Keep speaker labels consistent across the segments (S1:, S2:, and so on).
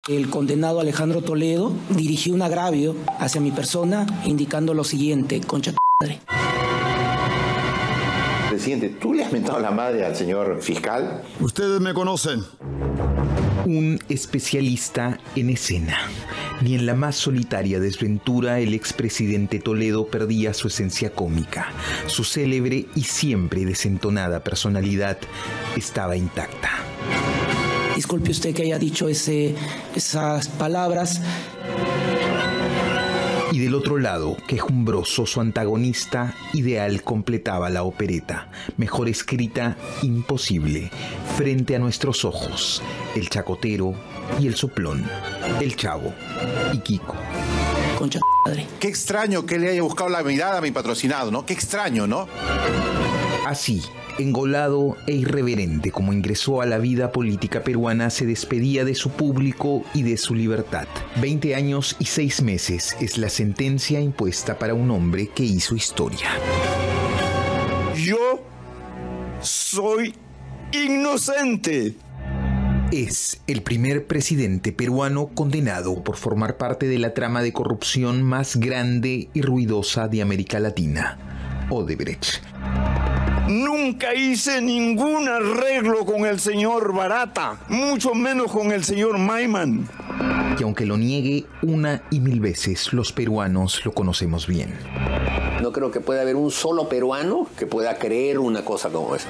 S1: El condenado Alejandro Toledo dirigió un agravio hacia mi persona indicando lo siguiente: concha madre.
S2: Presidente, ¿tú le has mentado la madre al señor fiscal?
S3: Ustedes me conocen.
S4: Un especialista en escena. Ni en la más solitaria desventura el expresidente Toledo perdía su esencia cómica. Su célebre y siempre desentonada personalidad estaba intacta.
S1: Disculpe usted que haya dicho esas palabras.
S4: Y del otro lado, quejumbroso, su antagonista ideal completaba la opereta, mejor escrita, imposible, frente a nuestros ojos, el chacotero y el soplón, el Chavo y Kiko.
S1: Concha madre.
S5: Qué extraño que le haya buscado la mirada a mi patrocinado, ¿no? Qué extraño, ¿no?
S4: Así, engolado e irreverente como ingresó a la vida política peruana, se despedía de su público y de su libertad. 20 años y 6 meses es la sentencia impuesta para un hombre que hizo historia.
S3: Yo soy inocente.
S4: Es el primer presidente peruano condenado por formar parte de la trama de corrupción más grande y ruidosa de América Latina, Odebrecht.
S3: Nunca hice ningún arreglo con el señor Barata, mucho menos con el señor Maiman.
S4: Y aunque lo niegue una y mil veces, los peruanos lo conocemos bien.
S2: No creo que pueda haber un solo peruano que pueda creer una cosa como esa.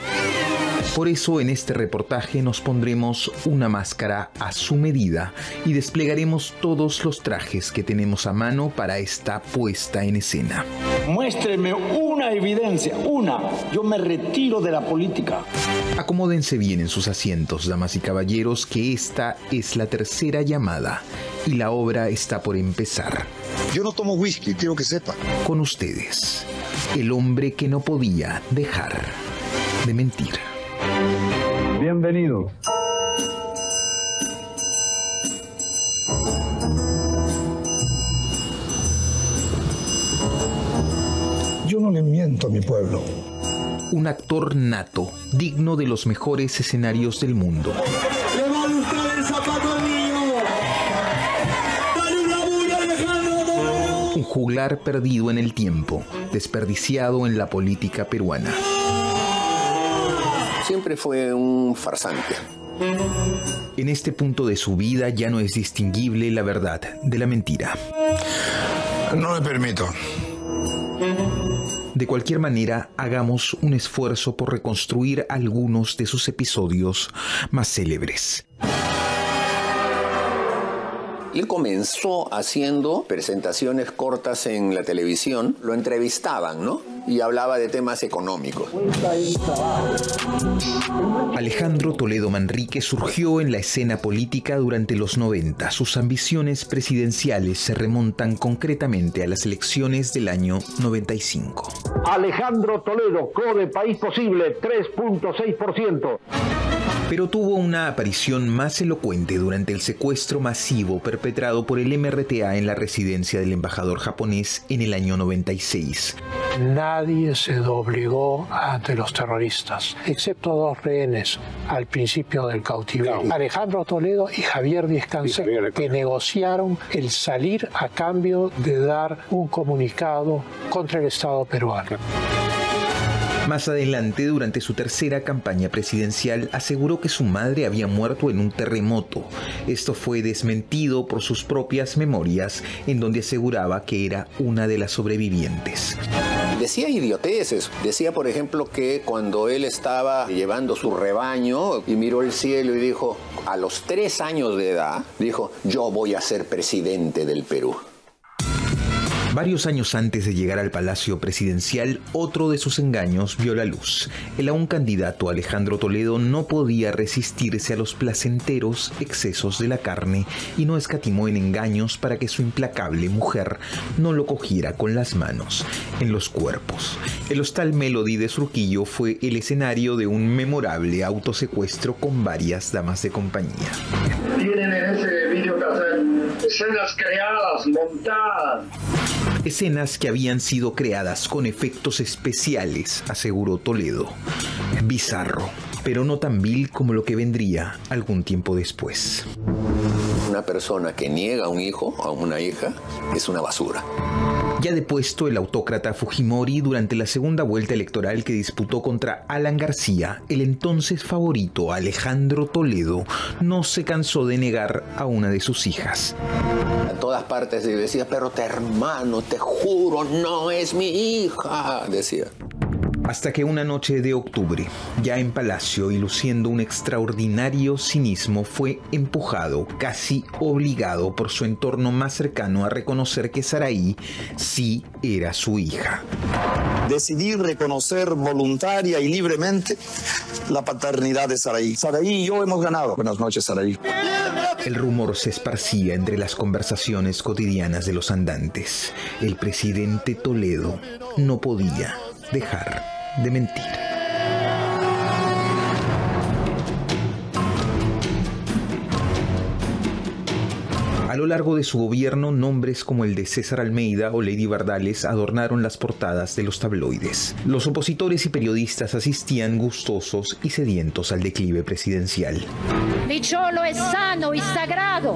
S4: Por eso en este reportaje nos pondremos una máscara a su medida y desplegaremos todos los trajes que tenemos a mano para esta puesta en escena.
S6: Muéstreme una evidencia, una. Yo me retiro de la política.
S4: Acomódense bien en sus asientos, damas y caballeros, que esta es la tercera llamada y la obra está por empezar.
S3: Yo no tomo whisky, quiero que sepa.
S4: Con ustedes, el hombre que no podía dejar de mentir.
S6: Bienvenido.
S7: Yo no le miento a mi pueblo.
S4: Un actor nato, digno de los mejores escenarios del mundo.
S7: ¡Le vale usted el zapato al niño! ¡Dale una bulla, Alejandro!
S4: Un juglar perdido en el tiempo, desperdiciado en la política peruana.
S2: Siempre fue un farsante.
S4: En este punto de su vida ya no es distinguible la verdad de la mentira.
S3: No me permito.
S4: De cualquier manera, hagamos un esfuerzo por reconstruir algunos de sus episodios más célebres.
S2: Él comenzó haciendo presentaciones cortas en la televisión. Lo entrevistaban, ¿no? Y hablaba de temas económicos.
S4: Alejandro Toledo Manrique surgió en la escena política durante los 90. Sus ambiciones presidenciales se remontan concretamente a las elecciones del año 95.
S6: Alejandro Toledo, CODE País Posible, 3.6%.
S4: Pero tuvo una aparición más elocuente durante el secuestro masivo perpetrado por el MRTA en la residencia del embajador japonés en el año 96.
S8: Nadie se doblegó ante los terroristas, excepto 2 rehenes al principio del cautiverio. Alejandro Toledo y Javier Díaz-Canseco, que negociaron el salir a cambio de dar un comunicado contra el Estado peruano.
S4: Más adelante, durante su tercera campaña presidencial, aseguró que su madre había muerto en un terremoto. Esto fue desmentido por sus propias memorias, en donde aseguraba que era una de las sobrevivientes.
S2: Decía idioteces. Decía, por ejemplo, que cuando él estaba llevando su rebaño y miró el cielo y dijo, a los 3 años de edad, dijo, yo voy a ser presidente del Perú.
S4: Varios años antes de llegar al Palacio Presidencial, otro de sus engaños vio la luz. El aún candidato Alejandro Toledo no podía resistirse a los placenteros excesos de la carne y no escatimó en engaños para que su implacable mujer no lo cogiera con las manos en los cuerpos. El Hostal Melody de Surquillo fue el escenario de un memorable autosecuestro con varias damas de compañía.
S7: Tienen en ese videocassette escenas creadas, montadas.
S4: Escenas que habían sido creadas con efectos especiales, aseguró Toledo. Bizarro, pero no tan vil como lo que vendría algún tiempo después.
S2: Una persona que niega a un hijo, a una hija, es una basura.
S4: Ya depuesto el autócrata Fujimori durante la segunda vuelta electoral que disputó contra Alan García, el entonces favorito Alejandro Toledo no se cansó de negar a una de sus hijas.
S2: A todas partes decía, pero te hermano, te juro, no es mi hija, decía.
S4: Hasta que una noche de octubre, ya en Palacio y luciendo un extraordinario cinismo, fue empujado, casi obligado por su entorno más cercano a reconocer que Saraí sí era su hija.
S6: Decidí reconocer voluntaria y libremente la paternidad de Saraí. Saraí y yo hemos ganado. Buenas noches, Saraí.
S4: El rumor se esparcía entre las conversaciones cotidianas de los andantes. El presidente Toledo no podía dejar de mentir. A lo largo de su gobierno, nombres como el de César Almeida o Lady Bardales adornaron las portadas de los tabloides. Los opositores y periodistas asistían gustosos y sedientos al declive presidencial.
S9: Mi cholo es sano y sagrado.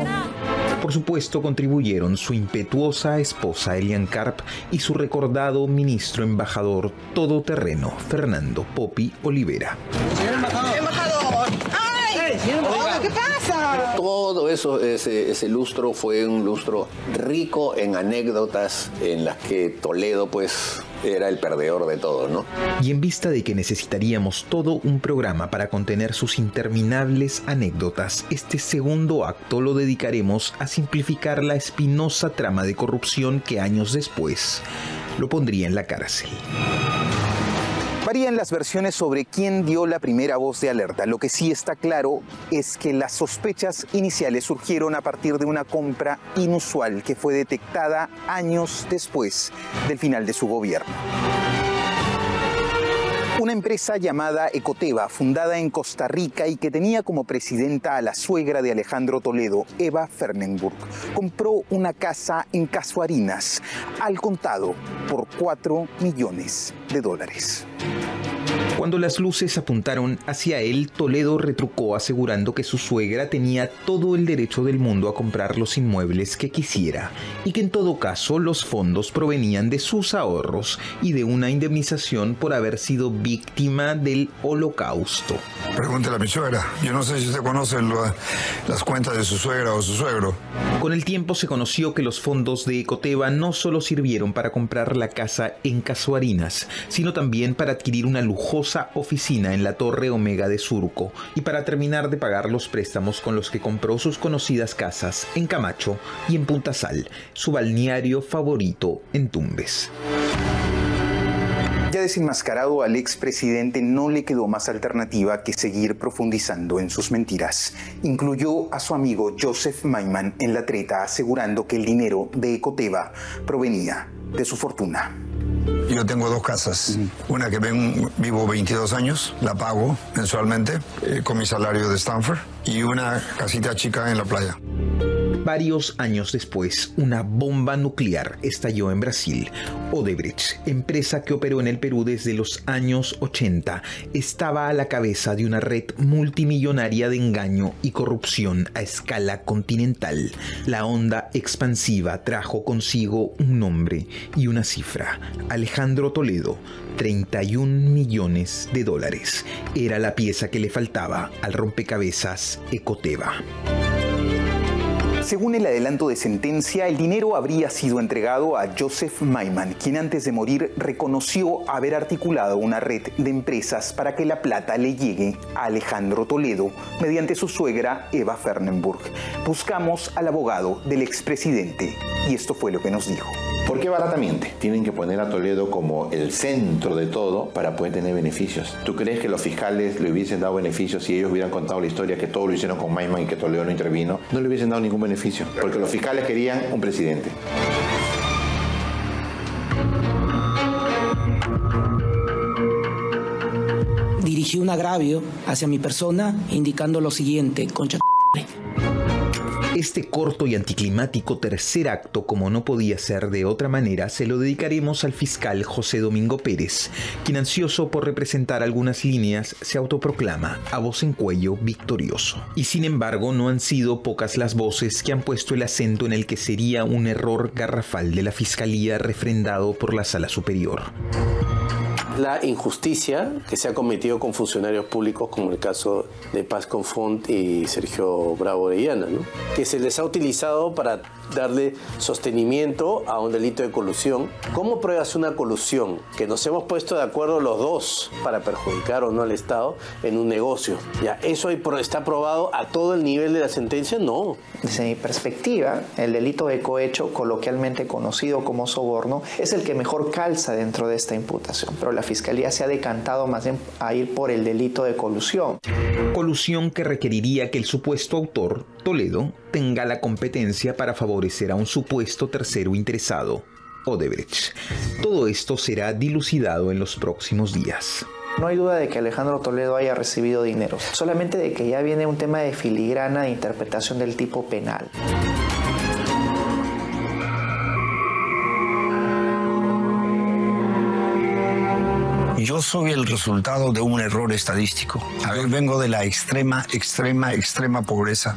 S4: Por supuesto, contribuyeron su impetuosa esposa Elian Carp y su recordado ministro embajador todoterreno, Fernando Popi Olivera.
S7: Señor embajador. ¡Ay! ¿Qué pasa?
S2: Todo eso, ese lustro fue un lustro rico en anécdotas en las que Toledo, pues, era el perdedor de todo, ¿no?
S4: Y en vista de que necesitaríamos todo un programa para contener sus interminables anécdotas, este segundo acto lo dedicaremos a simplificar la espinosa trama de corrupción que años después lo pondría en la cárcel.
S10: Varían las versiones sobre quién dio la primera voz de alerta. Lo que sí está claro es que las sospechas iniciales surgieron a partir de una compra inusual que fue detectada años después del final de su gobierno. Una empresa llamada Ecoteva, fundada en Costa Rica y que tenía como presidenta a la suegra de Alejandro Toledo, Eva Fernenburg, compró una casa en Casuarinas, al contado, por $4 millones.
S4: Cuando las luces apuntaron hacia él, Toledo retrucó asegurando que su suegra tenía todo el derecho del mundo a comprar los inmuebles que quisiera y que en todo caso los fondos provenían de sus ahorros y de una indemnización por haber sido víctima del Holocausto.
S11: Pregúntele a mi suegra. Yo no sé si usted conoce las cuentas de su suegra o su suegro.
S4: Con el tiempo se conoció que los fondos de Ecoteva no solo sirvieron para comprar la casa en Casuarinas, sino también para adquirir una lujosa oficina en la Torre Omega de Surco y para terminar de pagar los préstamos con los que compró sus conocidas casas en Camacho y en Punta Sal, su balneario favorito en Tumbes.
S10: Ya desenmascarado al expresidente, no le quedó más alternativa que seguir profundizando en sus mentiras. Incluyó a su amigo Joseph Maiman en la treta, asegurando que el dinero de Ecoteva provenía de su fortuna.
S11: Yo tengo 2 casas. Una que vivo 22 años, la pago mensualmente con mi salario de Stanford, y una casita chica en la playa.
S4: Varios años después, una bomba nuclear estalló en Brasil. Odebrecht, empresa que operó en el Perú desde los años 80, estaba a la cabeza de una red multimillonaria de engaño y corrupción a escala continental. La onda expansiva trajo consigo un nombre y una cifra: Alejandro Toledo, $31 millones. Era la pieza que le faltaba al rompecabezas Ecoteva.
S10: Según el adelanto de sentencia, el dinero habría sido entregado a Joseph Maiman, quien antes de morir reconoció haber articulado una red de empresas para que la plata le llegue a Alejandro Toledo mediante su suegra Eva Fernenburg. Buscamos al abogado del expresidente y esto fue lo que nos dijo.
S12: ¿Por qué barata miente? Tienen que poner a Toledo como el centro de todo para poder tener beneficios. ¿Tú crees que los fiscales le hubiesen dado beneficios si ellos hubieran contado la historia que todo lo hicieron con Maiman y que Toledo no intervino? No le hubiesen dado ningún beneficio, porque los fiscales querían un presidente.
S1: Dirigí un agravio hacia mi persona indicando lo siguiente: concha.
S4: Este corto y anticlimático tercer acto, como no podía ser de otra manera, se lo dedicaremos al fiscal José Domingo Pérez, quien, ansioso por representar algunas líneas, se autoproclama a voz en cuello victorioso. Y sin embargo, no han sido pocas las voces que han puesto el acento en el que sería un error garrafal de la Fiscalía refrendado por la Sala Superior.
S13: La injusticia que se ha cometido con funcionarios públicos, como el caso de Paz Confont y Sergio Bravo Orellana, ¿no? Que se les ha utilizado para darle sostenimiento a un delito de colusión. ¿Cómo pruebas una colusión? Que nos hemos puesto de acuerdo los dos para perjudicar o no al Estado en un negocio. ¿Ya eso está probado a todo el nivel de la sentencia? No.
S14: Desde mi perspectiva, el delito de cohecho, coloquialmente conocido como soborno, es el que mejor calza dentro de esta imputación. Pero la Fiscalía se ha decantado más bien a ir por el delito de colusión.
S4: Colusión que requeriría que el supuesto autor, Toledo, tenga la competencia para favorecer a un supuesto tercero interesado, Odebrecht. Todo esto será dilucidado en los próximos días.
S14: No hay duda de que Alejandro Toledo haya recibido dinero, solamente de que ya viene un tema de filigrana de interpretación del tipo penal.
S11: Yo soy el resultado de un error estadístico. Yo vengo de la extrema pobreza.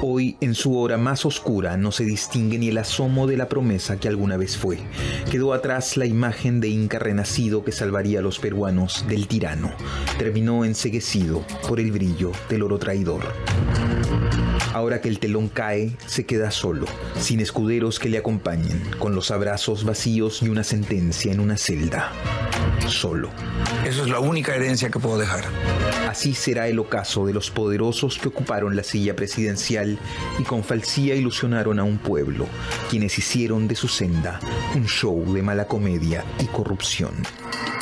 S4: Hoy, en su hora más oscura, no se distingue ni el asomo de la promesa que alguna vez fue. Quedó atrás la imagen de Inca renacido que salvaría a los peruanos del tirano. Terminó enceguecido por el brillo del oro traidor. Ahora que el telón cae, se queda solo, sin escuderos que le acompañen, con los abrazos vacíos y una sentencia en una celda. Solo.
S11: Eso es la única herencia que puedo dejar.
S4: Así será el ocaso de los poderosos que ocuparon la silla presidencial y con falsía ilusionaron a un pueblo, quienes hicieron de su senda un show de mala comedia y corrupción.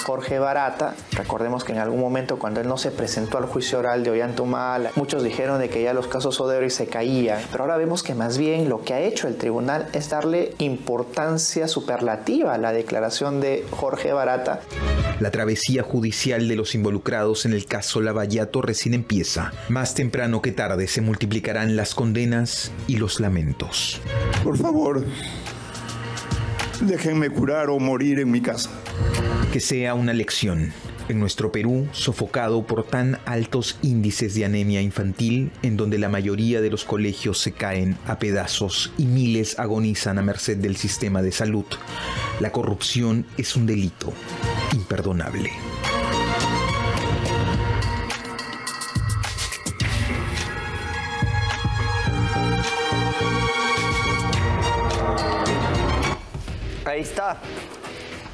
S14: Jorge Barata, recordemos que en algún momento cuando él no se presentó al juicio oral de Ollantaytamala, muchos dijeron de que ya los casos Odebrecht se caían, pero ahora vemos que más bien lo que ha hecho el tribunal es darle importancia superlativa a la declaración de Jorge Barata.
S4: La travesía judicial de los involucrados en el caso Lavallato recién empieza. Más temprano que tarde se multiplicarán las condenas y los lamentos.
S3: Por favor, déjenme curar o morir en mi casa.
S4: Que sea una lección. En nuestro Perú, sofocado por tan altos índices de anemia infantil, en donde la mayoría de los colegios se caen a pedazos y miles agonizan a merced del sistema de salud, la corrupción es un delito imperdonable.
S15: Ahí está.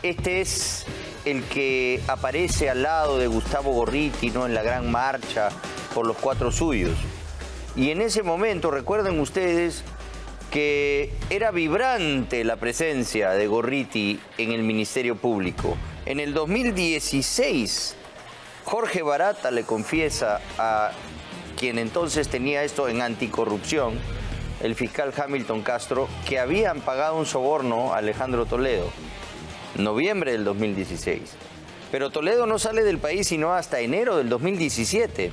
S15: Este es el que aparece al lado de Gustavo Gorriti, ¿no?, en la gran marcha por los 4 suyos. Y en ese momento, recuerden ustedes que era vibrante la presencia de Gorriti en el Ministerio Público. En el 2016, Jorge Barata le confiesa a quien entonces tenía esto en anticorrupción, el fiscal Hamilton Castro, que habían pagado un soborno a Alejandro Toledo. Noviembre del 2016. Pero Toledo no sale del país sino hasta enero del 2017.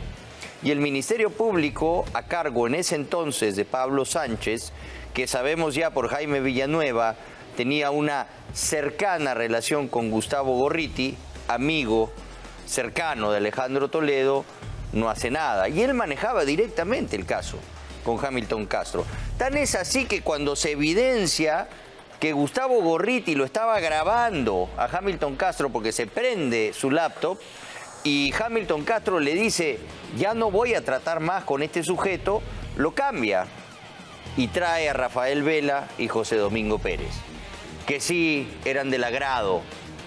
S15: Y el Ministerio Público, a cargo en ese entonces de Pablo Sánchez, que sabemos ya por Jaime Villanueva, tenía una cercana relación con Gustavo Gorriti, amigo cercano de Alejandro Toledo, no hace nada. Y él manejaba directamente el caso con Hamilton Castro. Tan es así que cuando se evidencia que Gustavo Gorriti lo estaba grabando a Hamilton Castro porque se prende su laptop y Hamilton Castro le dice, ya no voy a tratar más con este sujeto, lo cambia y trae a Rafael Vela y José Domingo Pérez, que sí eran del agrado,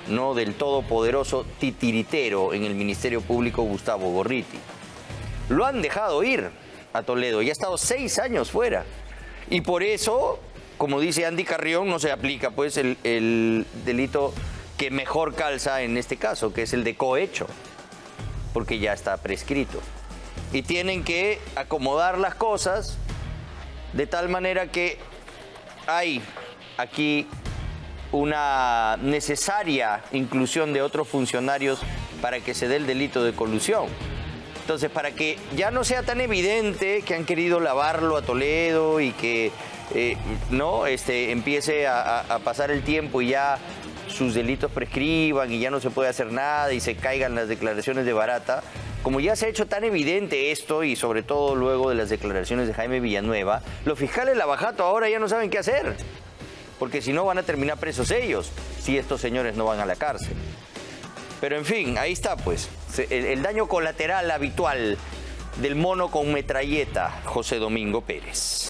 S15: no del todopoderoso titiritero en el Ministerio Público Gustavo Gorriti. Lo han dejado ir a Toledo y ha estado 6 años fuera. Y por eso, como dice Andy Carrión, no se aplica pues el delito que mejor calza en este caso, que es el de cohecho, porque ya está prescrito. Y tienen que acomodar las cosas de tal manera que hay aquí una necesaria inclusión de otros funcionarios para que se dé el delito de colusión. Entonces, para que ya no sea tan evidente que han querido lavarlo a Toledo y que empiece a pasar el tiempo y ya sus delitos prescriban y ya no se puede hacer nada y se caigan las declaraciones de Barata, como ya se ha hecho tan evidente esto y sobre todo luego de las declaraciones de Jaime Villanueva, los fiscales de Lavajato ahora ya no saben qué hacer, porque si no van a terminar presos ellos, si estos señores no van a la cárcel. Pero en fin, ahí está pues, el daño colateral habitual del mono con metralleta, José Domingo Pérez.